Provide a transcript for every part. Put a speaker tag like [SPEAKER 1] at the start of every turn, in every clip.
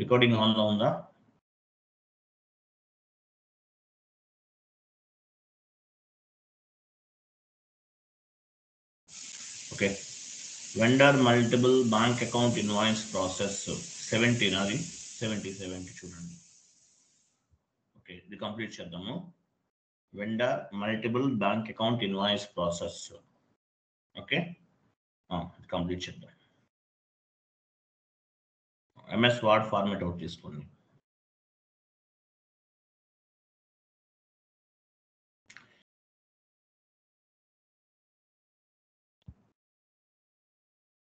[SPEAKER 1] Recording ఆన్లో ఉందా? Okay. Vendor multiple bank account invoice process 17 అది 70 చూడండి. ఓకే, ఇది కంప్లీట్ చేద్దాము. Vendor multiple bank account invoice process. Okay, complete చేద్దాం. ఎంఎస్ వర్డ్ ఫార్మాట్ అవుట్ తీసుకోండి.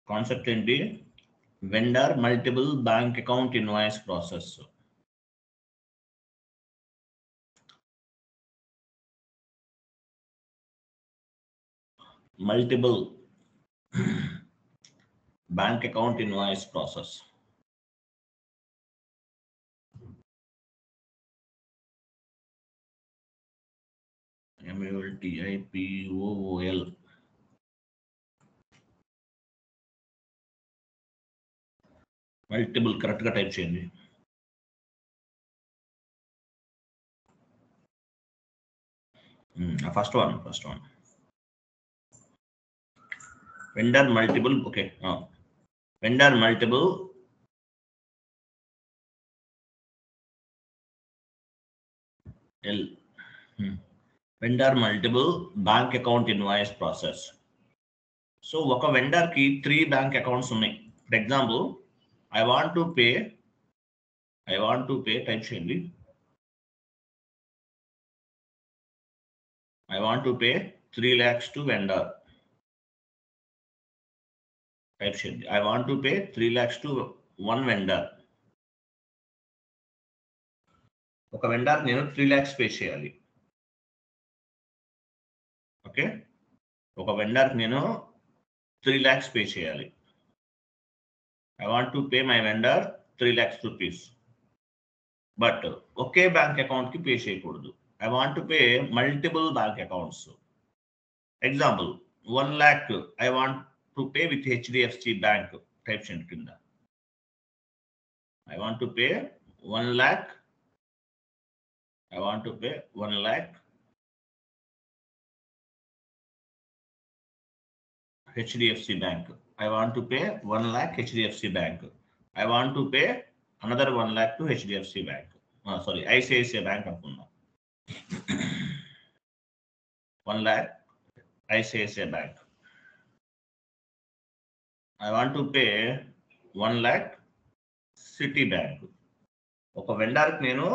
[SPEAKER 1] కాన్సెప్ట్ ఏంటి? Vendor multiple bank account invoice process. Multiple bank account invoice process. MULTIPOOL. Multiple కరెక్ట్గా type చేయండి. First one vendor multiple. Okay, vendor multiple vendor multiple bank account invoice process. So ఒక వెండర్కి 3 bank accounts ఉన్నాయి. For example, I want to pay type చేయండి. I want to pay 3 lakhs to vendor. Type sheet. I want to pay 3 lakhs to one vendor. ఒక vendor నేను 3 lakhs pay చేయాలి. Okay, ఒక vendor నేను 3 lakhs pay చేయాలి. I want to pay my vendor 3 lakhs rupees. But okay bank account కి pay చేయకూడదు. I want to pay multiple bank accounts. Example, 1 lakh I want to pay with HDFC Bank. Type చేయండి కింద. I want to pay 1 lakh. I want to pay 1 lakh HDFC Bank. I want to pay 1 lakh HDFC Bank. I want to pay another 1 lakh to HDFC Bank. Sorry, ICICI Bank అనుకున్నా. 1 lakh ICICI Bank. I want to pay 1 lakh City Bank. ఒక వెండర్కి నేను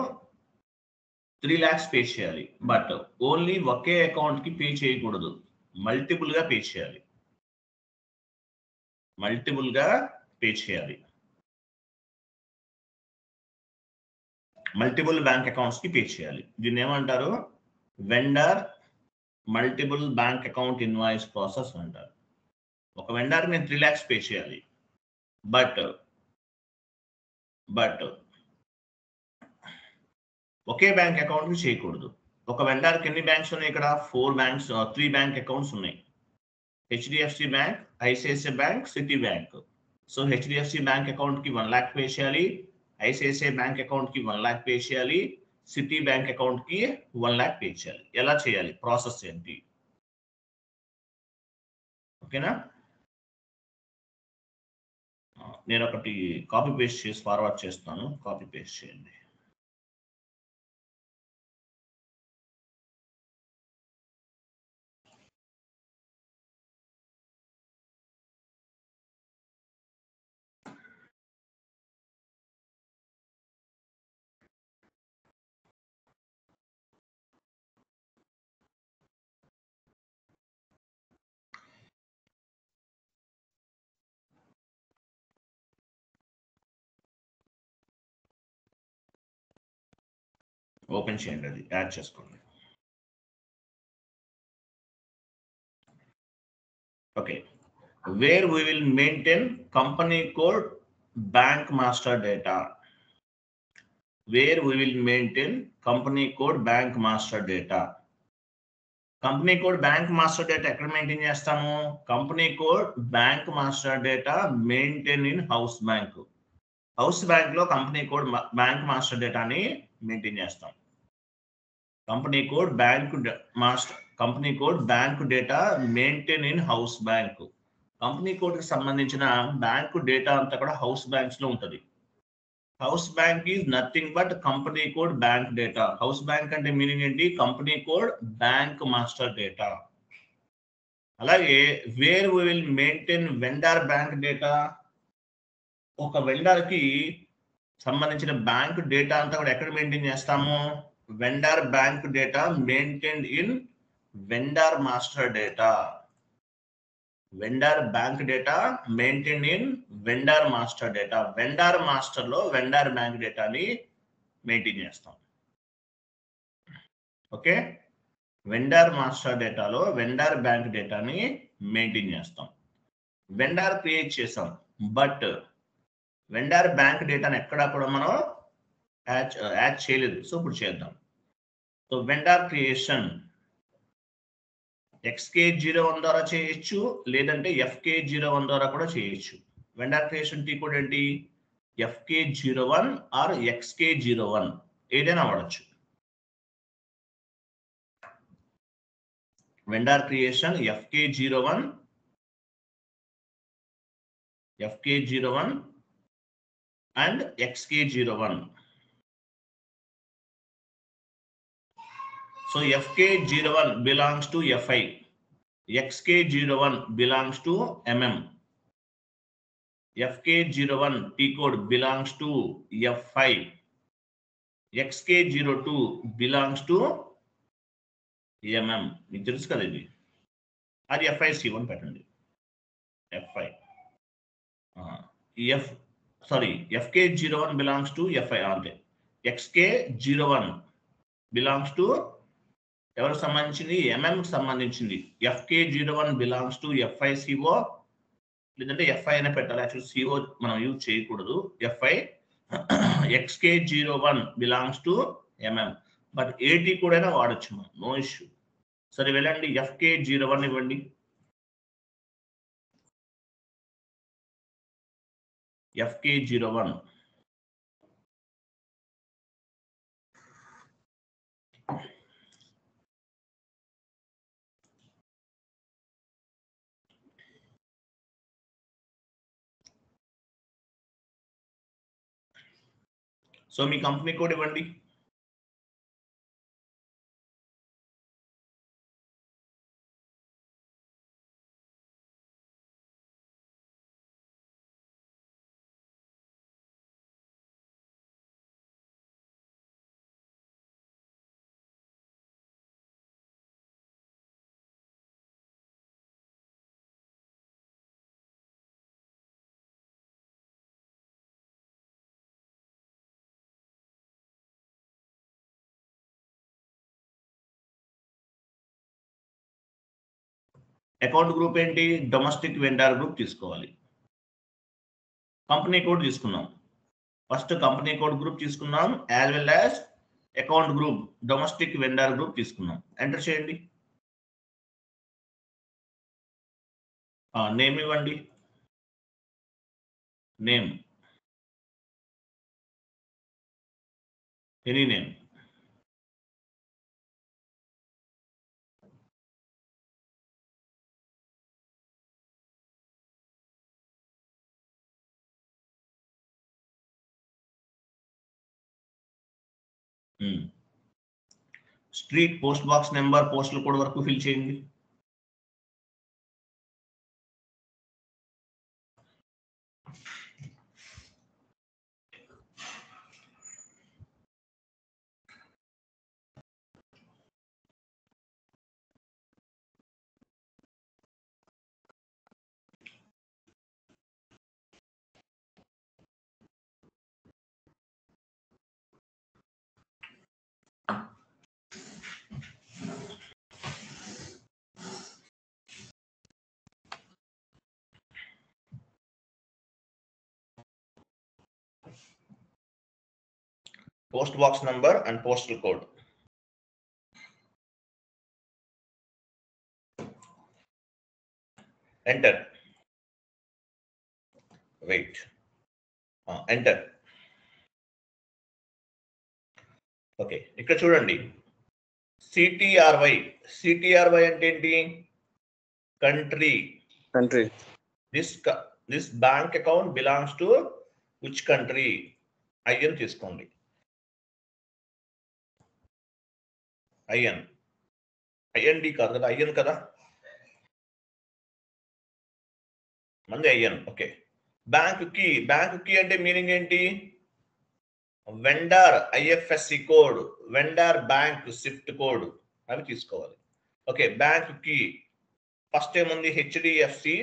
[SPEAKER 1] 3 lakhs pay చేయాలి. But only okay account కి pay చేయకూడదు, multiple గా pay చేయాలి. Multiple bank accounts కి pay చేయాలి. దీన్ని ఏమంటారు? Vendor multiple bank account invoice process అంటారు. ఒక వెండర్ నేను 3 lakhs పే చేయాలి, బట్ ఒకే బ్యాంక్ అకౌంట్ కి చేయకూడదు. ఒక వెండర్కి ఎన్ని బ్యాంక్స్ ఉన్నాయి? ఇక్కడ 3 బ్యాంక్ అకౌంట్స్ ఉన్నాయి. HDFC bank, ICICI bank, city bank. So HDFC bank account కి 1 lakh పే చేయాలి, ICICI బ్యాంక్ అకౌంట్ కి 1 lakh పే చేయాలి, సిటీ బ్యాంక్ అకౌంట్ కి 1 lakh పే చేయాలి. ఎలా చేయాలి? ప్రాసెస్ ఏంటి? ఓకేనా? నేను ఒకటి కాపీ పేస్ట్ చేసి ఫార్వర్డ్ చేస్తాను. కాపీ పేస్ట్ చేయండి. ఓపెన్ చేయండి, అది యాడ్ చేసుకోండి. Okay, where we will maintain company code bank master data. Where we will maintain company code bank master data. Company code bank master data ఎక్కడ maintain చేస్తాము? Company code bank master data maintain in house bank. House bank లో company code bank master డేటాని maintain చేస్తాం. Company code bank data maintain in house bank. Company code కి సంబంధించిన bank data అంతా కూడా house banks లో ఉంటుంది. House bank is nothing but company code bank data. House bank అంటే మీనింగ్ ఏంటి? Company code bank master data. అలాగే where we will maintain vendor bank data. ఒక వెండర్ కి సంబంధించిన బ్యాంక్ డేటా అంతా కూడా ఎక్కడ మెయింటైన్ చేస్తాము? Vendor bank data maintained in vendor master data. Vendor bank data maintain in vendor master data. Vendor master లో vendor bank డేటాని maintain చేస్తాం. ఓకే, వెండర్ మాస్టర్ డేటాలో వెండర్ బ్యాంక్ డేటాని మెయింటైన్ చేస్తాం. వెండర్ క్రియేట్ చేసాం, బట్ వెండర్ బ్యాంక్ డేటాని ఎక్కడా కూడా మనం యాడ్ చేయలేదు. సో ఇప్పుడు చేద్దాం. సో వెండర్ క్రియేషన్ XK01 ద్వారా చేయొచ్చు, లేదంటే FK01 ద్వారా కూడా చేయొచ్చు. వెండర్ క్రియేషన్ టీ కోడ్ ఏంటి? FK01 ఆర్ XK01 ఏదైనా వాడచ్చు. Vendor creation FK01 and XK01. So FK01 belongs to FI, XK01 belongs to MM, FK01 T code belongs to F5, XK02 belongs to MM. మీకు తెలుసు కదా ఇది. అది FIC1 పెట్టండి. FK01 belongs to FI అంతే. XK01 belongs to ఎవరికి సంబంధించింది? MM కి సంబంధించింది. FK01 belongs to FICO, లేదంటే FI అనే పెట్టాలి. యాక్చువల్ CO మనం యూజ్ చేయకూడదు. FI. XK01 belongs to MM, but AT కూడా అయినా వాడచ్చు మనం, నో ఇష్యూ. సరే వెళ్ళండి, FK01 ఇవ్వండి. FK01 సో మీ కంపెనీ కోడ్ ఇవ్వండి. అకౌంట్ గ్రూప్ ఏంటి? డొమెస్టిక్ వెండర్ గ్రూప్ తీసుకోవాలి. కంపెనీ కోడ్ తీసుకున్నాం. ఫస్ట్ కంపెనీ కోడ్ గ్రూప్ తీసుకున్నాం, as well as account group domestic vendor group తీసుకున్నాం. ఎంటర్ చేయండి. నేమ్ ఇవ్వండి. Name, any name. Street, post box number, postal code వరకు fill చేయండి. Post box number and postal code. Enter. Wait. Enter. Okay, ఇక్కడ చూడండి సిటిఆర్వై. సిటిఆర్వై అంటే ఏంటి? Country. This bank account belongs to which country? IN తీసుకోండి. IND కాదు కదా, ఐఎన్ కదా, మంది ఐఎన్. ఓకే, బ్యాంక్ కి అంటే మీనింగ్ ఏంటి? Vendor IFSC code, vendor bank Swift code అవి తీసుకోవాలి. ఓకే, బ్యాంక్ కి ఫస్ట్ ఏముంది? హెచ్డిఎఫ్సి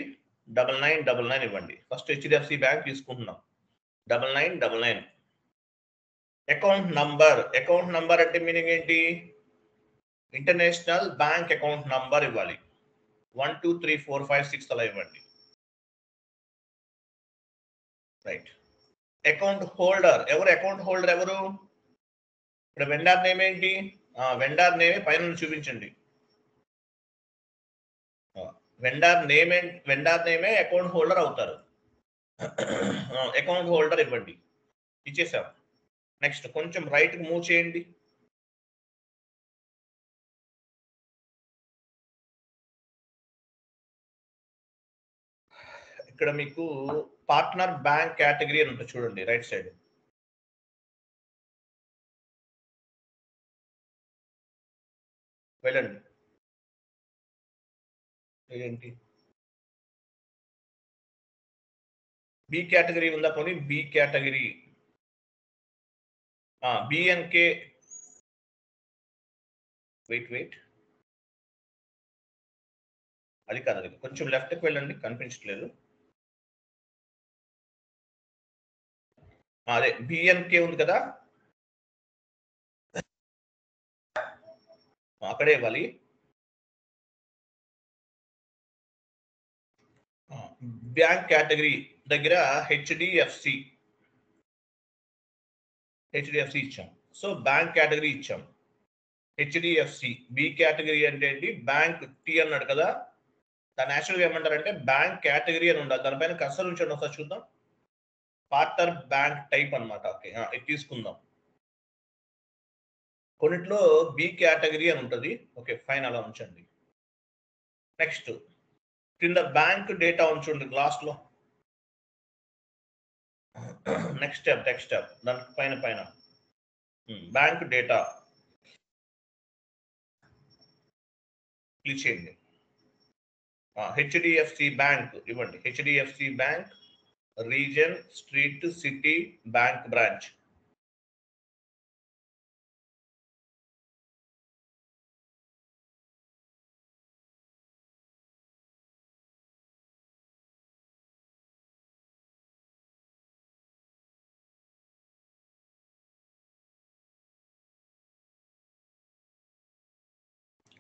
[SPEAKER 1] 9999 ఇవ్వండి. ఫస్ట్ హెచ్డిఎఫ్సి బ్యాంక్ తీసుకుంటున్నాం. 9999. అకౌంట్ నంబర్ అంటే మీనింగ్ ఏంటి? ఇంటర్నేషనల్ బ్యాంక్ అకౌంట్ నంబర్ ఇవ్వాలి. 1 2 3 4 5 6 అలా ఇవ్వండి. రైట్. అకౌంట్ హోల్డర్ ఎవరు? ఇప్పుడు వెండర్ నేమ్ ఏంటి? వెండర్ నేమ్ పైన చూపించండి. వెండర్ నేమే అకౌంట్ హోల్డర్ అవుతారు. అకౌంట్ హోల్డర్ ఇవ్వండి. ఇచ్చేసాం. నెక్స్ట్ కొంచెం రైట్ మూవ్ చేయండి. ఇక్కడ మీకు పార్ట్నర్ బ్యాంక్ కేటగిరీ అని ఉంటుంది చూడండి, రైట్ సైడ్. వెళ్ళండి. ఏంటి బి కేటగిరీ ఉందా? పోనీ బి కేటగిరీ. బిఎన్కే. వెయిట్, అది కాదు, అది కొంచెం లెఫ్ట్కి వెళ్ళండి, కనిపించట్లేదు. అదే బిఎన్కే ఉంది కదా, అక్కడే ఇవ్వాలి. బ్యాంక్ కేటగిరీ దగ్గర హెచ్డిఎఫ్సి ఇచ్చాం. సో బ్యాంక్ కేటగిరీ ఇచ్చాం హెచ్డిఎఫ్సి. బి కేటగిరీ అంటే ఏంటి? బ్యాంక్ టీ అన్నాడు కదా, దాన్ని యాక్చువల్గా ఏమంటారంటే బ్యాంక్ కేటగిరీ అని ఉండాలి. దానిపైన కర్సర్ ఉంచండి, ఒకసారి చూద్దాం. పార్ట్నర్ బ్యాంక్ టైప్ అన్నమాట. ఓకే, ఇది తీసుకుందాం. కొన్నిట్లో బి కేటగిరీ అని ఉంటుంది. ఓకే ఫైన్, అలా ఉంచండి. నెక్స్ట్ కింద బ్యాంక్ డేటా ఉంచండి లాస్ట్ లో. నెక్స్ట్ స్టెప్ దాని పైన బ్యాంక్ డేటా క్లిక్ చేయండి. హెచ్డిఎఫ్సి బ్యాంక్ ఇవ్వండి. HDFC bank reason, street, city, bank branch.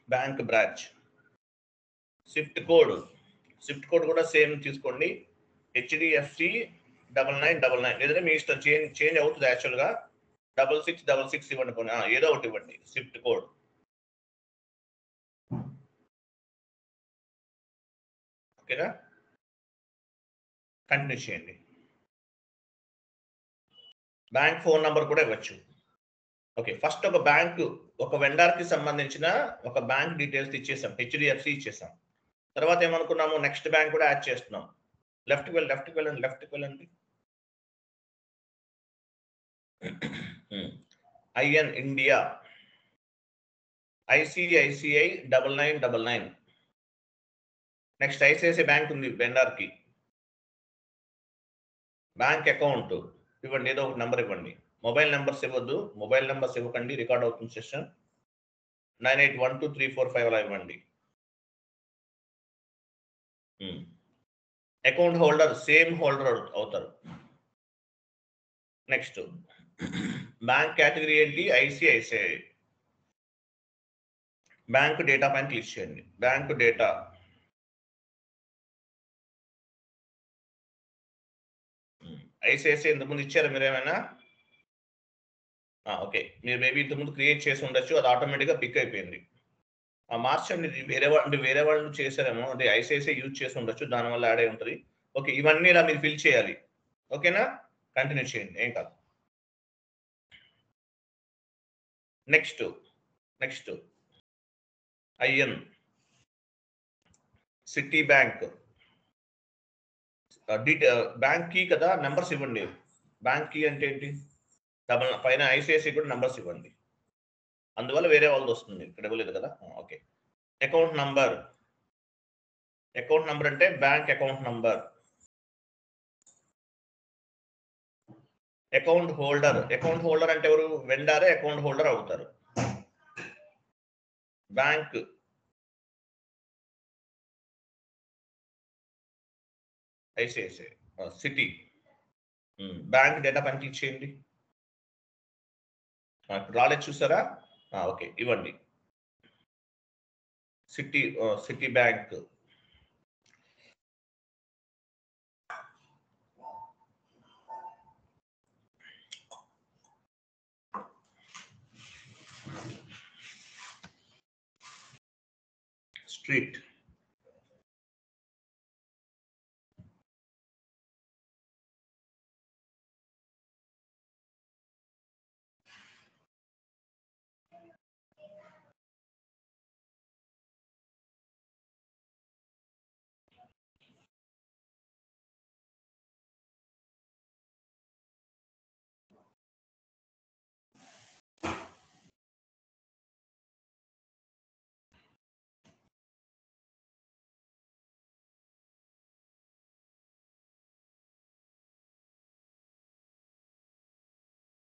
[SPEAKER 1] Bank branch. Swift code కూడా సేమ్ తీసుకోండి. హెచ్డిఎఫ్సి 9999, లేదంటే మీ ఇష్టం, చేంజ్ అవుతుంది యాక్చువల్గా. 6666 ఇవ్వండి, పోనీ ఏదో ఒకటి ఇవ్వండి. Swift code. ఓకేనా, కంటిన్యూ చేయండి. బ్యాంక్ ఫోన్ నంబర్ కూడా ఇవ్వచ్చు. ఓకే, ఫస్ట్ ఒక వెండర్ కి సంబంధించిన ఒక బ్యాంక్ డీటెయిల్స్ ఇచ్చేసాం, హెచ్డిఎఫ్సి ఇచ్చేసాం. తర్వాత ఏమనుకున్నాము? నెక్స్ట్ బ్యాంక్ కూడా యాడ్ చేస్తున్నాం. లెఫ్ట్కి వెళ్ళండి. IN India, ICICI 9999. Next ICICI bank ఉంది వెండర్ కి. బ్యాంక్ అకౌంట్ ఇవ్వండి, ఏదో ఒక నెంబర్ ఇవ్వండి. మొబైల్ నెంబర్స్ ఇవ్వద్దు, మొబైల్ నెంబర్స్ ఇవ్వకండి, రికార్డ్ అవుతుంది సెషన్. 98123455 అలా ఇవ్వండి. అకౌంట్ హోల్డర్ సేమ్ హోల్డర్ అవుతారు. నెక్స్ట్ బ్యాంక్ కేటగిరీ ఏంటి? ఐసిఐసిఐ. బ్యాంక్ డేటా పైన క్లిక్ చేయండి. బ్యాంక్ డేటా ఐసిఐసిఐ ఇంతకుముందు ఇచ్చారా మీరు ఏమైనా? ఓకే, మీరు మేబీ ఇంతకుముందు క్రియేట్ చేసి ఉండొచ్చు, అది ఆటోమేటిక్గా పిక్ అయిపోయింది. మార్చండి, వేరే వాళ్ళు చేశారేమో, అంటే ఐసిఐసిఐ యూజ్ చేసి ఉండొచ్చు, దానివల్ల యాడ్ అయి ఉంటుంది. ఓకే, ఇవన్నీ ఇలా మీరు ఫిల్ చేయాలి. ఓకేనా, కంటిన్యూ చేయండి, ఏం కాదు. Next IN Citi bank bank key కదా, నెంబర్స్ ఇవ్వండి. బ్యాంక్ కీ అంటే ఏంటి? పైన ఐసిఐసిఐ కూడా నెంబర్స్ ఇవ్వండి, అందువల్ల వేరే వాళ్ళది వస్తుంది, ఇక్కడ ఇవ్వలేదు కదా. ఓకే. అకౌంట్ నంబర్ అంటే bank account number. Account holder అంటే ఎవరు? వెండరే అకౌంట్ హోల్డర్ అవుతారు. Bank ICICI city bank data పనికి ఇచ్చేయండి. రాలేదు చూసారా? ఓకే, ఇవ్వండి. సిటీ బ్యాంక్ స్ట్రీట్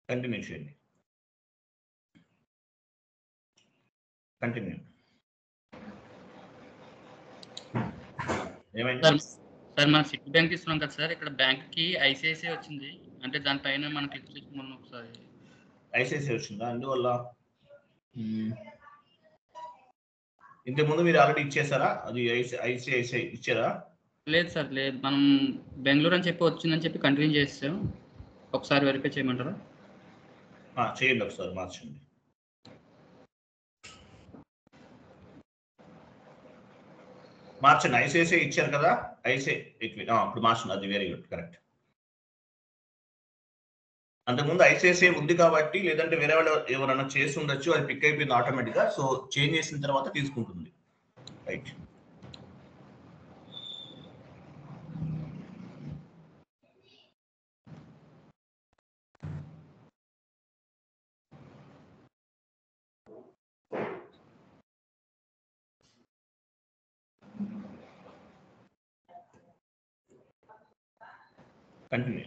[SPEAKER 1] కంటిన్యూ చేయండి. కంటిన్యూ. ఏమైంది
[SPEAKER 2] సార్? మన సిటీ బ్యాంక్ తీసుకున్నాం కదా సార్, ఇక్కడ బ్యాంక్ కి ఐసిఐసిఐ వచ్చింది, అంటే దానిపైన మనం క్లిక్ చేసుకున్నాం ఒకసారి.
[SPEAKER 1] ఐసిఐసిఐ వచ్చిందా? అందువల్ల ఇంతకుముందు మీరు ఆల్రెడీ ఇచ్చేసారా? అది ఐసిఐసిఐ ఇచ్చారా?
[SPEAKER 2] లేదు సార్, లేదు. మనం బెంగళూరు అని చెప్పి వచ్చిందని చెప్పి కంటిన్యూ చేసాం. ఒకసారి వెరిఫై చేయమంటారా?
[SPEAKER 1] చేయండి, ఒకసారి మార్చండి. ఐసిఐసిఐ ఇచ్చారు కదా, ఇప్పుడు మార్చండి. అది వెరీ గుడ్, కరెక్ట్. అంతకుముందు ఐసిఐసిఐ ఉంది కాబట్టి, లేదంటే వేరే వాళ్ళు ఎవరైనా చేసి ఉండొచ్చు, అది పిక్ అయిపోయింది ఆటోమేటిక్ గా. సో చేంజ్ చేసిన తర్వాత తీసుకుంటుంది. రైట్. కంటిన్యూ.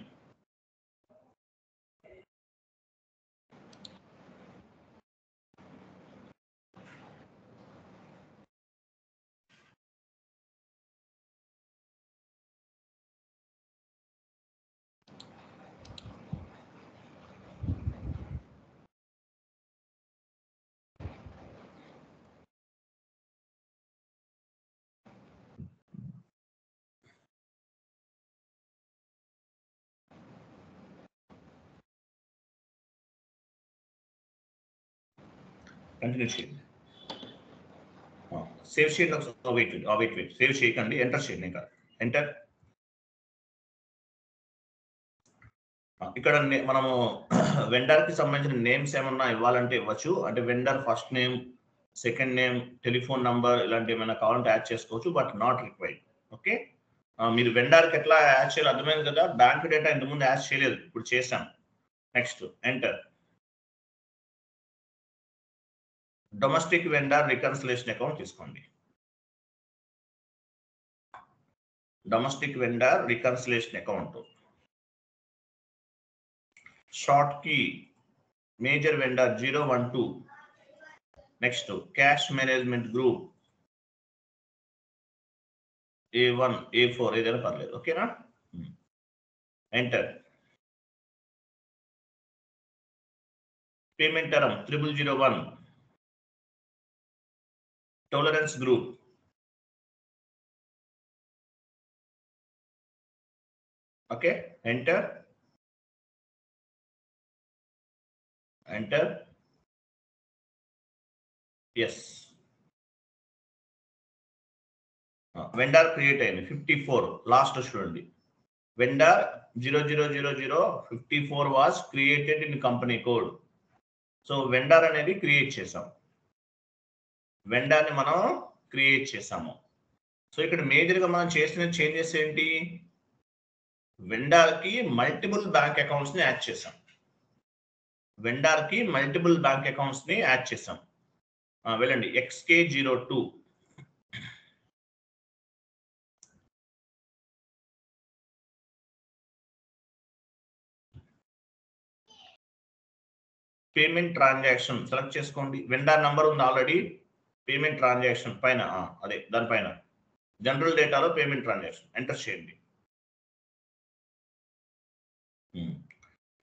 [SPEAKER 1] కంటిన్యూ చేయండి. సేవ్ చేయండి ఒకసారి. వెయిట్ సేవ్ చేయకండి, ఎంటర్ చేయండి. ఇంకా ఎంటర్. ఇక్కడ మనము వెండర్ కి సంబంధించిన నేమ్స్ ఏమన్నా ఇవ్వాలంటే ఇవ్వచ్చు. అంటే vendor first name, second name, telephone number ఇలాంటి ఏమైనా కావాలంటే యాడ్ చేసుకోవచ్చు, బట్ నాట్ రిక్వైర్డ్. ఓకే. మీరు వెండర్కి ఎట్లా యాడ్ చేయాలి అర్థమైంది కదా. బ్యాంక్ డేటా ఇంతకుముందు యాడ్ చేయలేదు, ఇప్పుడు చేశాం. Next enter. Domestic vendor reconciliation account తీసుకోండి. Domestic vendor reconciliation account. Short key major vendor 012. Next cash management group A1 A4 ఏదైనా పర్లేదు. ఓకేనా. Enter. Payment term 0001. Tolerance group. Okay. Enter. Yes. Vendor create అయింది 54. Last చూడండి. vendor 000054 was created in company code. So vendor అనేది create చేసాం, వెండర్ని మనం create చేసాము. So ఇక్కడ మేజర్గా మనం చేసిన చేంజెస్ ఏంటి, వెండర్కి మల్టిపుల్ బ్యాంక్ అకౌంట్స్ని యాడ్ చేసాం, వెండర్కి మల్టిపుల్ బ్యాంక్ అకౌంట్స్ని యాడ్ చేసాం. వెళ్ళండి XK02. పేమెంట్ ట్రాన్సాక్షన్ సెలెక్ట్ చేసుకోండి, వెండర్ నంబర్ ఉంది ఆల్రెడీ, పేమెంట్ ట్రాన్సాక్షన్ పైన అదే దానిపైన జనరల్ డేటాలో పేమెంట్ ట్రాన్సాక్షన్ ఎంటర్ చేయండి.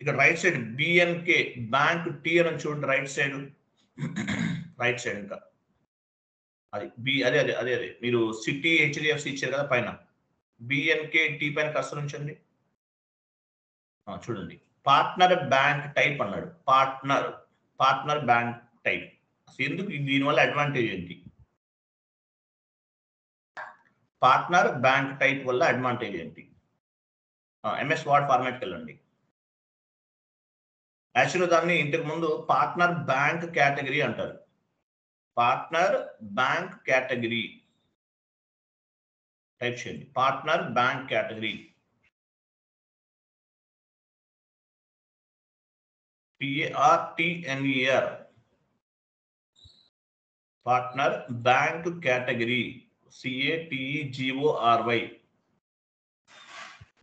[SPEAKER 1] ఇక్కడ right side BNK bank T అని చూడండి, రైట్ సైడ్ ఇంకా అది అదే అదే అదే అదే మీరు సిటీ HDFC ఇచ్చారు కదా, పైన BNK టీ పైన కర్సర్ ఉంచండి. చూడండి పార్ట్నర్ బ్యాంక్ టైప్ అన్నాడు, పార్ట్నర్ బ్యాంక్ టైప్. అసలు ఎందుకు దీనివల్ల అడ్వాంటేజ్ ఏంటి, పార్ట్నర్ బ్యాంక్ టైప్ వల్ల అడ్వాంటేజ్ ఏంటి? MS వర్డ్ ఫార్మాట్కి వెళ్ళండి. యాక్చువల్గా దాన్ని ఇంతకు ముందు పార్ట్నర్ బ్యాంక్ కేటగిరీ అంటారు, పార్ట్నర్ బ్యాంక్ కేటగిరీ టైప్ చేయండి, partner bank category PARTNER, partner bank category CATEGORY,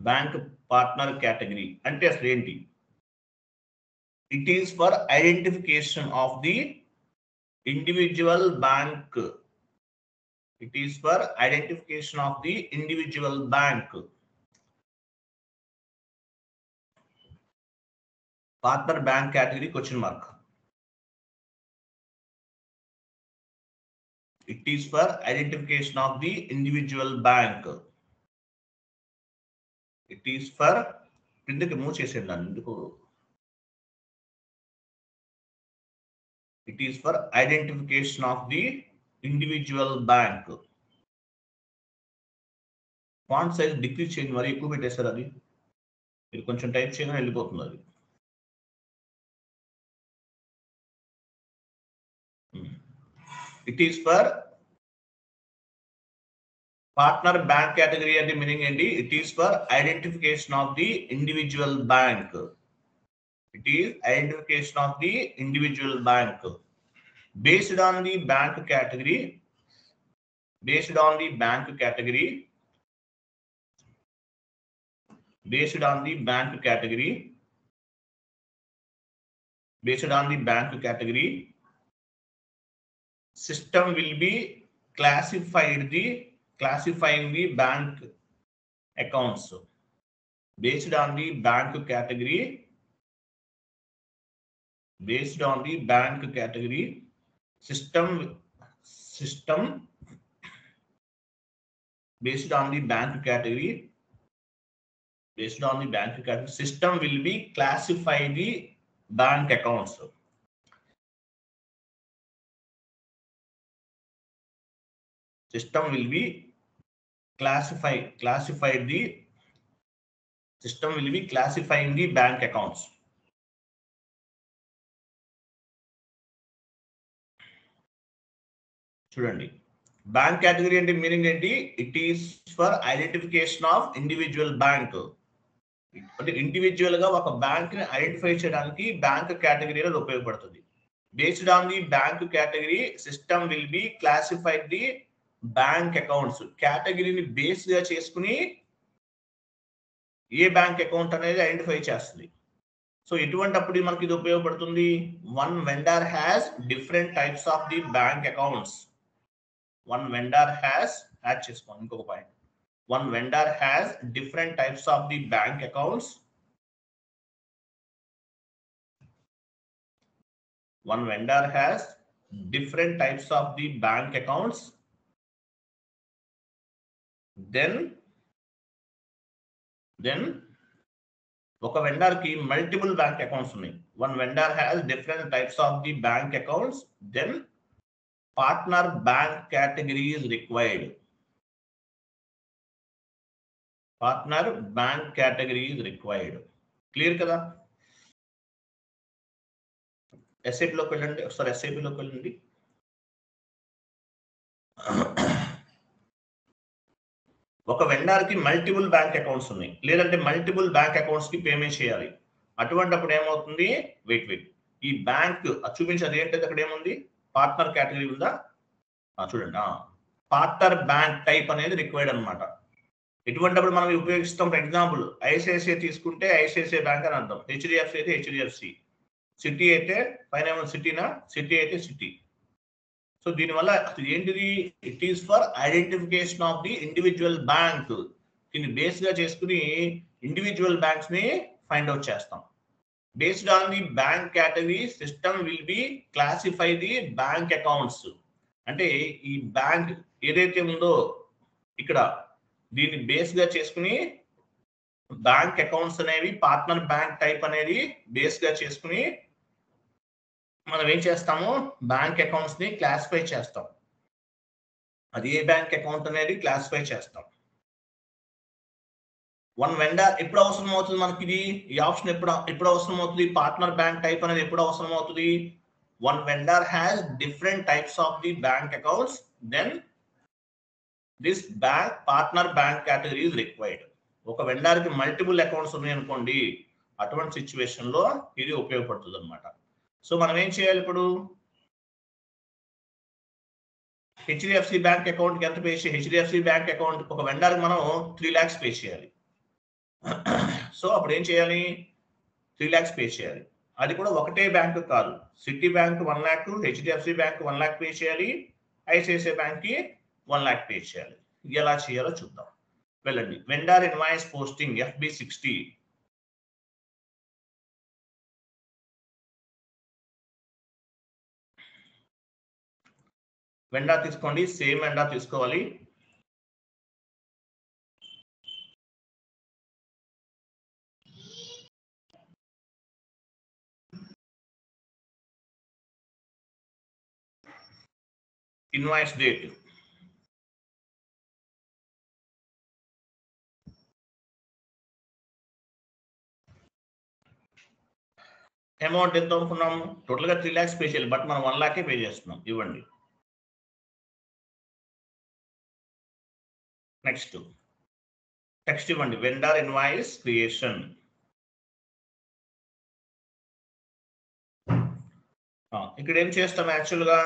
[SPEAKER 1] bank partner category అంటే అసలు ఏంటి? It is for identification of the individual bank, it is for identification of the individual bank. Partner bank category question mark. It is for identification of the individual bank. It is for కిందకి move చేసేయండి ఎందుకు. It is for identification of the individual bank. Font size decrease చేయండి, మరి ఎక్కువ పెట్టేశారు, అది మీరు కొంచెం టైప్ చేయగానే వెళ్ళిపోతుంది అది. It is for partner bank category and the meaning ఏంటి? It is for identification of the individual bank. It is identification of the individual bank based on the bank category, based on the bank category, based on the bank category, based on the bank category. System will be classifying the bank accounts based on the bank category, based on the bank category. System based on the bank category, based on the bank category, system will be classify the bank accounts. System will be classified the system will be classifying the bank accounts. చూడండి bank category అంటే meaning ఏంటి? It is for identification of individual bank, అంటే individual గా ఒక bank ని identify చేయడానికి bank category అనేది ఉపయోగపడుతుంది. Based on the bank category system will be classified the bank accounts. కేటగిరీని బేస్ గా చేసుకుని ఏ బ్యాంక్ అకౌంట్ అనేది ఐడెంటిఫై చేస్తుంది. సో ఎటువంటప్పుడు మనకి ఇది ఉపయోగపడుతుంది? One vendor has different types of the bank accounts. One vendor has add చేసుకోండి ఇంకొక point. One vendor has different types of the bank accounts. One vendor has different types of the bank accounts. Then ఒక vendor కి multiple bank accounts ఉన్నాయి. One vendor has different types of the bank accounts. Then partner bank category is required. Partner bank category is required. Clear కదా? ఎస్ఐపిలోకి వెళ్ళండి ఒకసారి, ఎస్ఐపిలోకి వెళ్ళండి. ఒక vendor కి మల్టిపుల్ బ్యాంక్ అకౌంట్స్ ఉన్నాయి, లేదంటే మల్టిపుల్ బ్యాంక్ అకౌంట్స్ కి పేమెంట్ చేయాలి. అటువంటిప్పుడు ఏమవుతుంది, వెయిట్ ఈ బ్యాంక్ చూపించి అదేంటది, అక్కడ ఏముంది, పార్ట్నర్ కేటగిరీ ఉందా, చూడండి, పార్ట్నర్ బ్యాంక్ టైప్ అనేది రిక్వైర్డ్ అనమాట. ఎటువంటిప్పుడు మనం ఉపయోగిస్తాం, ఫర్ ఎగ్జాంపుల్ ఐసిఐసిఐ తీసుకుంటే ఐసిఐసిఐ బ్యాంక్ అని అర్థం, హెచ్డిఎఫ్సి అయితే హెచ్డిఎఫ్సి, సిటీ అయితే పైన సిటీనా, సిటీ అయితే సిటీ. సో దీనివల్ల ఏంటిది, it is for identification of the individual bank. దీన్ని బేస్ గా చేసుకుని ఇండివిజువల్ బ్యాంక్స్ ని ఫైండ్ అవుట్ చేస్తాం. Based on the bank category system will B classify the bank accounts. అంటే ఈ బ్యాంక్ ఏదైతే ఉందో ఇక్కడ దీన్ని బేస్ గా చేసుకుని బ్యాంక్ అకౌంట్స్ అనేవి పార్ట్నర్ బ్యాంక్ టైప్ అనేది బేస్ గా చేసుకుని మనం ఏం చేస్తాము, బ్యాంక్ అకౌంట్స్ ని క్లాసిఫై చేస్తాం. అది ఏ బ్యాంక్ అకౌంట్ అనేది క్లాసిఫై చేస్తాం. వన్ వెండర్ ఎప్పుడు అవసరం అవుతుంది మనకి, ఇది ఈ ఆప్షన్ ఎప్పుడు అవసరం అవుతుంది, పార్ట్నర్ బ్యాంక్ టైప్ అనేది ఎప్పుడు అవసరం అవుతుంది, one vendor has different types of the bank accounts, then this bank partner bank category is required. ఒక వెండర్ కి మల్టిపుల్ అకౌంట్స్ ఉన్నాయి అనుకోండి, అటువంటి సిచ్యువేషన్ లో ఇది ఉపయోగపడుతుంది అనమాట. సో మనం ఏం చేయాలి ఇప్పుడు, హెచ్డిఎఫ్సి బ్యాంక్ అకౌంట్ కి ఎంత పే చేయాలి, హెచ్డిఎఫ్సి బ్యాంక్ అకౌంట్ ఒక వెండర్ కి మనం 3 lakhs పే చేయాలి. సో అప్పుడు ఏం చేయాలి, 3 lakhs పే చేయాలి. అది కూడా ఒకటే బ్యాంక్ కాదు, city bank 1 lakh, HDFC bank 1 lakh pay చేయాలి, ఐసిఐసిఐ బ్యాంక్ కి 1 lakh పే చేయాలి. ఎలా చేయాలో చూద్దాం, వెళ్ళండి. Vendor invoice posting FB60. Vendor తీసుకోండి, సేమ్ వెండర్ తీసుకోవాలి. ఇన్వాయిస్ డేట్, అమౌంట్ ఎంత అనుకున్నాము, టోటల్ గా 3 lakhs పే చేయాలి, బట్ మనం 1 lakh పే చేస్తున్నాం, ఇవ్వండి. నెక్స్ట్ టెక్స్ట్ ఇవ్వండి, వెండర్ ఇన్వాయిస్ క్రియేషన్. ఇక్కడ ఏం చేస్తాం, యాక్చువల్ గా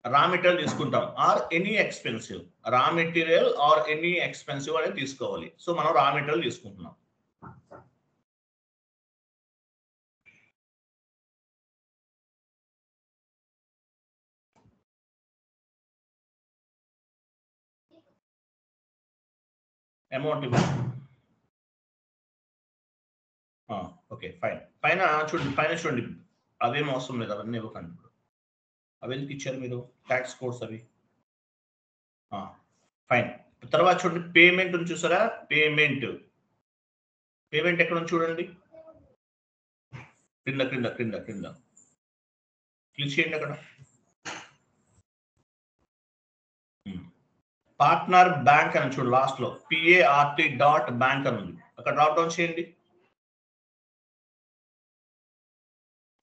[SPEAKER 1] రా మెటీరియల్ తీసుకుంటాం, or any expensive, raw material or any expensive అనేది తీసుకోవాలి. సో మనం రా మెటీరియల్ తీసుకుంటున్నాం. Amount okay fine. పైన చూడండి, అవేం అవసరం లేదు, అవన్నీ ఇవ్వకండి. ఇప్పుడు అవి ఎందుకు ఇచ్చారు మీరు, ట్యాక్స్ కోడ్స్ అవి. ఫైన్. తర్వాత చూడండి, పేమెంట్ ఉంది చూసారా, పేమెంట్ ఎక్కడ ఉంది చూడండి, క్రింద క్లిక్ చేయండి. అక్కడ పార్ట్నర్ బ్యాంక్ అని చూడు, లాస్ట్ లో PART.bank అని ఉంది, అక్కడ డ్రాప్ డౌన్ చేయండి.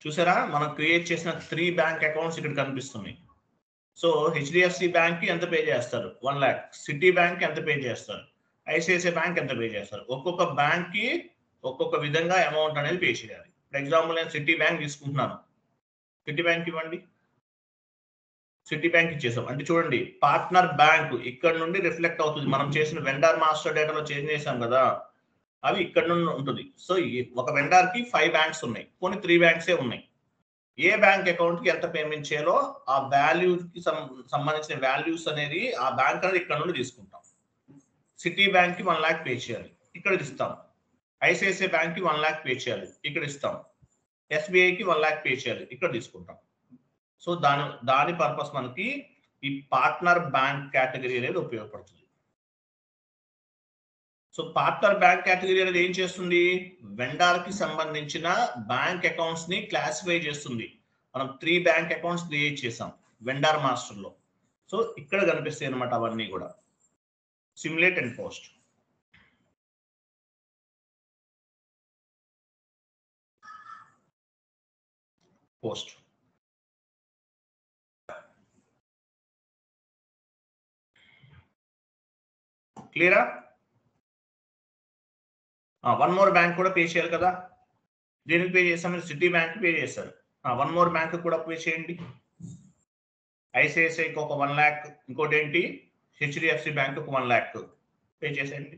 [SPEAKER 1] చూసారా, మనం క్రియేట్ చేసిన 3 బ్యాంక్ అకౌంట్స్ ఇక్కడ కనిపిస్తున్నాయి. సో హెచ్డిఎఫ్సి బ్యాంక్ కి ఎంత పే చేస్తారు, 1 lakh, సిటీ బ్యాంక్ ఎంత పే చేస్తారు, ఐసిఐసిఐ బ్యాంక్ ఎంత పే చేస్తారు. ఒక్కొక్క బ్యాంక్ కి ఒక్కొక్క విధంగా అమౌంట్ అనేది పే చేయాలి. ఫర్ ఎగ్జాంపుల్ నేను సిటీ బ్యాంక్ తీసుకుంటున్నాను, సిటీ బ్యాంక్ ఇవ్వండి, సిటీ బ్యాంక్ ఇచ్చేసాం. అంటే చూడండి, పార్ట్నర్ బ్యాంక్ ఇక్కడ నుండి రిఫ్లెక్ట్ అవుతుంది, మనం చేసిన వెండర్ మాస్టర్ డేటాలో చేంజ్ చేసాం కదా, అవి ఇక్కడ నుండి ఉంటుంది. సో ఒక వెండర్ కి 5 బ్యాంక్స్ ఉన్నాయి, కొన్ని 3 బ్యాంక్సే ఉన్నాయి. ఏ బ్యాంక్ అకౌంట్ కి ఎంత పేమెంట్ చేయాలో ఆ వాల్యూ కి సంబంధించిన వాల్యూస్ అనేది ఆ బ్యాంక్ అనేది ఇక్కడ నుండి తీసుకుంటాం. సిటీ బ్యాంక్ కి 1 lakh పే చేయాలి, ఇక్కడ ఇస్తాం. ఐసిఐసిఐ బ్యాంక్ కి 1 lakh పే చేయాలి, ఇక్కడ ఇస్తాం. SBI కి 1 lakh పే చేయాలి, ఇక్కడ తీసుకుంటాం. సో దాని పర్పస్ మనకి ఈ పార్ట్నర్ బ్యాంక్ కేటగిరీ అనేది ఉపయోగపడుతుంది. సో పార్ట్నర్ బ్యాంక్ కేటగిరీ అనేది ఏం చేస్తుంది, వెండర్ కి సంబంధించిన బ్యాంక్ అకౌంట్స్ ని క్లాసిఫై చేస్తుంది. మనం 3 బ్యాంక్ అకౌంట్స్ క్రియేట్ చేసాం వెండర్ మాస్టర్ లో. సో ఇక్కడ కనిపిస్తాయి అనమాట అవన్నీ కూడా. Simulate and post. పోస్ట్. క్లియరా? వన్ మోర్ బ్యాంక్ కూడా పే చేయాలి కదా. దేనికి పే చేస్తాం? సిటీ బ్యాంక్ పే చేస్తారు. వన్ మోర్ బ్యాంక్ కూడా పే చేయండి. ఐసిఐసిఐకి ఒక 1 lakh, ఇంకోటి ఏంటి హెచ్డిఎఫ్సి బ్యాంక్ ఒక 1 lakh పే చేసేయండి.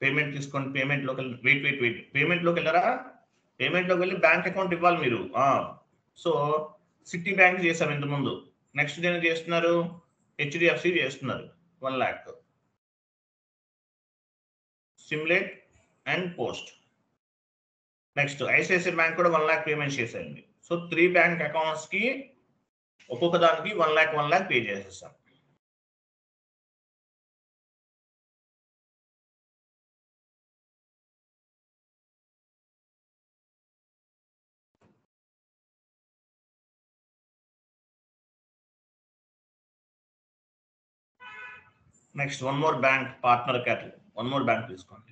[SPEAKER 1] పేమెంట్ తీసుకోండి. పేమెంట్లోకి వెళ్ళి వెయిట్ పేమెంట్లోకి వెళ్ళరా? పేమెంట్లోకి వెళ్ళి బ్యాంక్ అకౌంట్ ఇవ్వాలి మీరు. సో సిటీ బ్యాంక్ చేసాం ఇంత ముందు. నెక్స్ట్ దేని చేస్తున్నారు? హెచ్డిఎఫ్సి చేస్తున్నారు 1 lakh. Simulate and post. Next ICICI bank కూడా 1 lakh పేమెంట్ చేసేయండి. సో 3 బ్యాంక్ అకౌంట్స్ కి ఒక్కొక్క దానికి 1 lakh పే చేసేస్తాం. Next one more bank partner క్యాటల్, one more bank తీసుకోండి.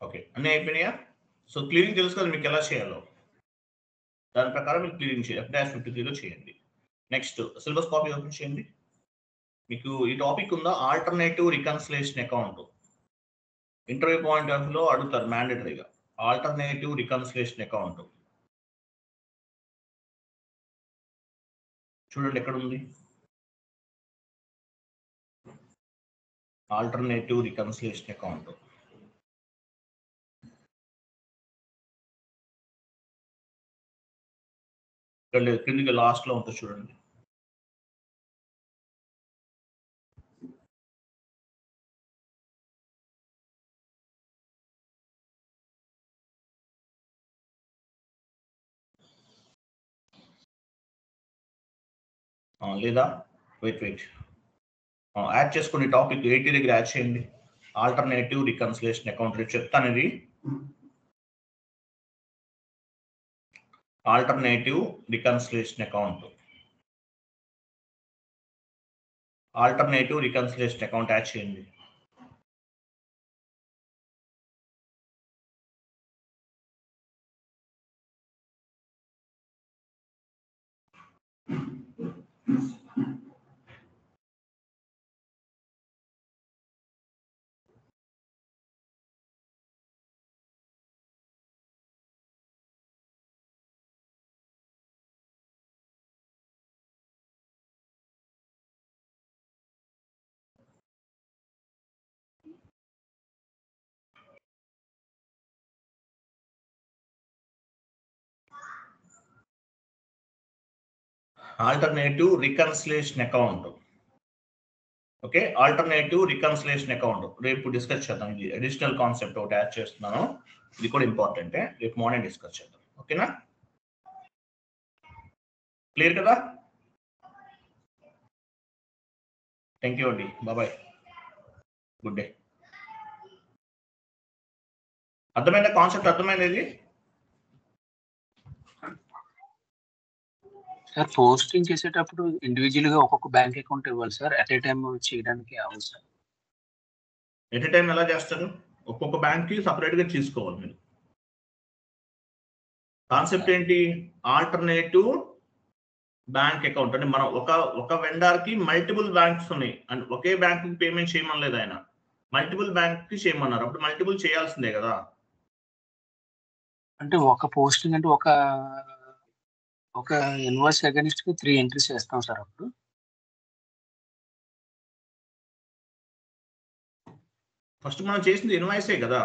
[SPEAKER 1] ఓకే, అన్నీ అయిపోయినాయా? సో క్లియరింగ్ తెలుసు కదా మీకు ఎలా చేయాలో. దాని ప్రకారం మీరు క్లియరింగ్ చేయాలి. F-53లో చేయండి. నెక్స్ట్ సిలబస్ కాపీ ఓపెన్ చేయండి. మీకు ఈ టాపిక్ ఉందా? Alternative reconciliation account. Interview point of లో అడుగుతారు మ్యాండేటరీగా. ఆల్టర్నేటివ్ రికన్సిలేషన్ అకౌంట్ చూడండి ఎక్కడ ఉంది. ఆల్టర్నేటివ్ రికన్సిలేషన్ అకౌంట్ కిందికి లాస్ట్ లో ఉంటుంది చూడండి. లేదా వెయిట్ యాడ్ చేసుకోండి. టాపిక్ 80 దగ్గర యాడ్ చేయండి. ఆల్టర్నేటివ్ రికన్సిలేషన్ అకౌంట్ రేపు చెప్తాను. ఇది alternative reconciliation account. Alternative reconciliation account add చేయండి. Alternative reconciliation account. Okay, alternative reconciliation account రేపు డిస్కస్ చేద్దాం. ఇది అడిషనల్ కాన్సెప్ట్ ఒకటి యాడ్ చేస్తున్నాను. ఇది కూడా ఇంపార్టెంటే, రేపు మార్నింగ్ డిస్కస్ చేద్దాం. ఓకేనా? క్లియర్ కదా? థ్యాంక్ యూ అండి, బాబాయ్, గుడ్ డే. అర్థమైందా? కాన్సెప్ట్ అర్థమైంది? ఇది
[SPEAKER 3] సార్ పోస్టింగ్ చేసేటప్పుడు ఇండివిజువల్ గా ఒక్కొక్క బ్యాంక్ అకౌంట్ ఇవ్వాలి సార్, అట్ ఏ టైం చేయడానికి అవ్వదు సార్.
[SPEAKER 1] ఎట్ ఏ టైం ఎలా చేస్తారు? ఒక్కొక్క బ్యాంక్ కి సపరేట్ గా తీసుకోవాలి మీరు. కాన్సెప్ట్ ఏంటి? ఆల్టర్నేటివ్ బ్యాంక్ అకౌంట్ అంటే మనం ఒక వెండర్ కి మల్టిపుల్ బ్యాంక్స్ ఉన్నాయి అండ్ ఒకే బ్యాంక్ కి పేమెంట్ చేయమనలేదు ఆయన, మల్టిపుల్ బ్యాంక్ కి చేయమన్నారు. అప్పుడు మల్టిపుల్ చేయాల్సిందే కదా.
[SPEAKER 3] అంటే ఒక పోస్టింగ్ అంటే ఒక ఇన్వాయిస్ అగైన్స్ట్ కి 3 ఎంట్రీస్ చేస్తాం సార్. అప్పుడు
[SPEAKER 1] ఫస్ట్ మనం చేసింది ఇన్వాయిసే కదా.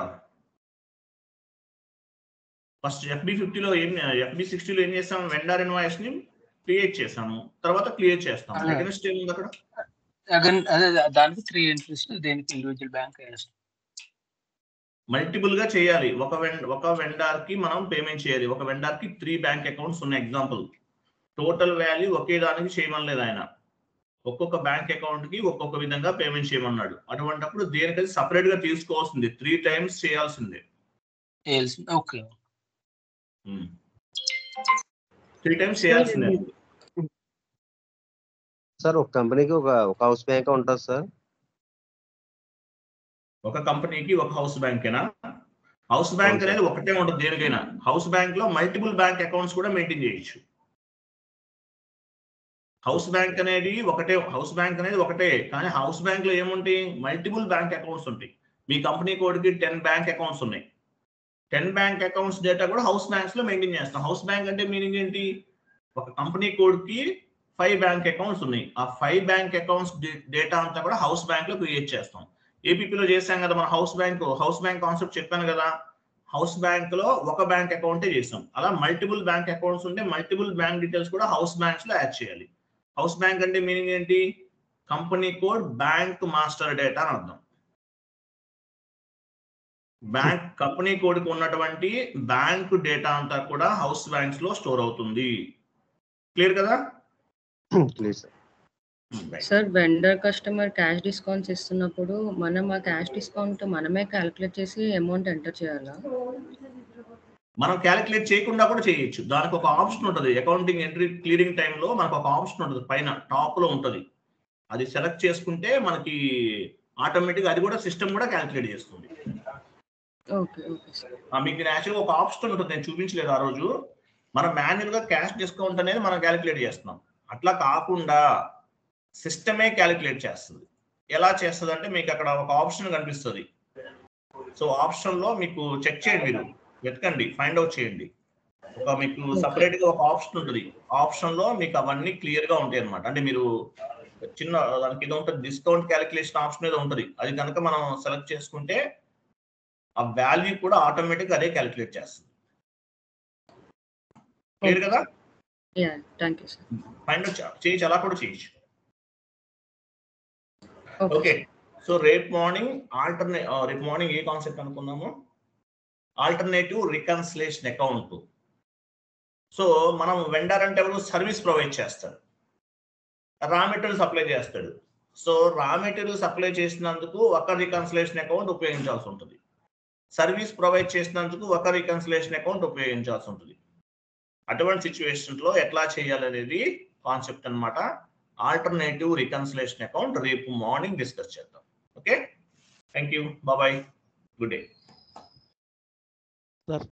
[SPEAKER 1] ఫస్ట్ FB50లో FB60లో ఏం చేస్తాం? వెండర్ ఇన్వాయిస్ ని క్రియేట్ చేసాము, తర్వాత క్లియర్ చేస్తాం. అగైన్స్ట్ ఏముంది అక్కడ?
[SPEAKER 3] అదే దానికి 3 ఎంట్రీస్, దేనికి ఇండివిజువల్ బ్యాంక్ వేస్తాం.
[SPEAKER 1] మల్టిపుల్ గా చేయాలి. ఒక వెండర్ కి మనం పేమెంట్ చేయాలి. ఒక వెండర్ కి 3 బ్యాంక్ అకౌంట్స్ ఉన్నాయి. ఎగ్జాంపుల్ టోటల్ వాల్యూ ఒకే దానికి చేయమనలేదు ఆయన, ఒక్కొక్క బ్యాంక్ అకౌంట్ కి ఒక్కొక్క విధంగా పేమెంట్ చేయమన్నాడు. అటువంటిప్పుడు దేనికైతే సపరేట్ గా తీసుకోవాల్సింది, 3 టైమ్స్ చేయాల్సిందే.
[SPEAKER 3] ఓకే,
[SPEAKER 1] 3 టైమ్స్ చేయాల్సిందే.
[SPEAKER 4] సార్ ఒక కంపెనీకి ఒక హౌస్ బ్యాంక్ ఉంటుంది సార్.
[SPEAKER 1] ఒక కంపెనీకి ఒక హౌస్ బ్యాంకేనా? హౌస్ బ్యాంక్ అనేది ఒకటే ఉంటుంది దేనికైనా. హౌస్ బ్యాంక్ లో మల్టిపుల్ బ్యాంక్ అకౌంట్స్ కూడా మెయింటైన్ చేయొచ్చు. హౌస్ బ్యాంక్ అనేది ఒకటే, కానీ హౌస్ బ్యాంక్ లో ఏముంటాయి? మల్టిపుల్ బ్యాంక్ అకౌంట్స్ ఉంటాయి. మీ కంపెనీ కోడ్కి 10 బ్యాంక్ అకౌంట్స్ ఉన్నాయి. 10 బ్యాంక్ అకౌంట్స్ డేటా కూడా హౌస్ బ్యాంక్స్ లో మెయింటైన్ చేస్తాం. హౌస్ బ్యాంక్ అంటే మీనింగ్ ఏంటి? ఒక కంపెనీ కోడ్కి 5 బ్యాంక్ అకౌంట్స్ ఉన్నాయి. ఆ 5 బ్యాంక్ అకౌంట్స్ డేటా అంతా కూడా హౌస్ బ్యాంక్ లో క్రియేట్ చేస్తాం. ఏపీపీలో చేసాం కదా మన హౌస్ బ్యాంక్ కాన్సెప్ట్ చెప్పాను కదా. హౌస్ బ్యాంక్ లో ఒక బ్యాంక్ అకౌంటే చేసాం. అలా మల్టిపుల్ బ్యాంక్ అకౌంట్స్ ఉంటే మల్టిపుల్ బ్యాంక్ డీటెయిల్స్ కూడా హౌస్ బ్యాంక్స్ లో యాడ్ చేయాలి. హౌస్ బ్యాంక్ అంటే మీనింగ్ ఏంటి? Company code bank master data అని అర్థం. బ్యాంక్ కంపెనీ కోడ్ కి ఉన్నటువంటి బ్యాంక్ డేటా అంతా కూడా హౌస్ బ్యాంక్స్ లో స్టోర్ అవుతుంది. క్లియర్ కదా?
[SPEAKER 5] Sir vendor customer cash discounts ఇస్తున్నప్పుడు మనం ఆ క్యాష్ డిస్కౌంట్ మనమే క్యాలిక్యులేట్ చేసి అమౌంట్ ఎంటర్ చేయాలా?
[SPEAKER 1] మనం క్యాలిక్యులేట్ చేయకుండా కూడా చేయొచ్చు. దానికి ఒక ఆప్షన్ ఉంటుంది. అకౌంటింగ్ ఎంట్రీ క్లియరింగ్ టైంలో మనకు ఒక ఆప్షన్ ఉంటుంది, పైన టాప్ లో ఉంటుంది. అది సెలెక్ట్ చేసుకుంటే మనకి ఆటోమేటిక్ అది కూడా సిస్టమ్ కూడా క్యాలిక్యులేట్ చేస్తుంది. మీకు యాక్చువల్గా ఒక ఆప్షన్ ఉంటుంది, నేను చూపించలేదు ఆ రోజు. మనం మాన్యువల్ గా క్యాష్ డిస్కౌంట్ అనేది మనం క్యాలిక్యులేట్ చేస్తున్నాం. అట్లా కాకుండా సిస్టమే క్యాలిక్యులేట్ చేస్తుంది. ఎలా చేస్తుంది అంటే మీకు అక్కడ ఒక ఆప్షన్ కనిపిస్తుంది. సో ఆప్షన్ లో మీకు చెక్ చేయండి, మీరు వెతకండి, ఫైండ్ అవుట్ చేయండి. మీకు సపరేట్ గా ఒక ఆప్షన్ ఉంటుంది. ఆప్షన్ లో మీకు అవన్నీ క్లియర్ గా ఉంటాయి అనమాట. అంటే మీరు చిన్న దానికి ఏదో ఉంటుంది, డిస్కౌంట్ క్యాలిక్యులేషన్ ఆప్షన్ ఏదో ఉంటుంది. అది కనుక మనం సెలెక్ట్ చేసుకుంటే ఆ వాల్యూ కూడా ఆటోమేటిక్ అదే క్యాలిక్యులేట్ చేస్తుంది. క్లియర్ కదా? ఫైండ్ అవుట్ చేయొచ్చు, అలా కూడా చేయొచ్చు. ఓకే, సో రేపు మార్నింగ్ ఏ కాన్సెప్ట్ అనుకున్నాము? Alternative reconciliation account. సో మనం వెండర్ అంటే ఎవరు? సర్వీస్ ప్రొవైడ్ చేస్తాడు, రా మెటీరియల్ సప్లై చేస్తాడు. సో రా మెటీరియల్ సప్లై చేసినందుకు ఒక రికన్సిలేషన్ అకౌంట్ ఉపయోగించాల్సి ఉంటుంది. సర్వీస్ ప్రొవైడ్ చేసినందుకు ఒక రికన్సిలేషన్ అకౌంట్ ఉపయోగించాల్సి ఉంటుంది. అటువంటి సిచ్యువేషన్ లో ఎట్లా చేయాలనేది కాన్సెప్ట్ అన్నమాట. ఆల్టర్నేటివ్ రికన్సిలేషన్ అకౌంట్ రేపు మార్నింగ్ డిస్కస్ చేద్దాం. Okay, thank you, bye, good day.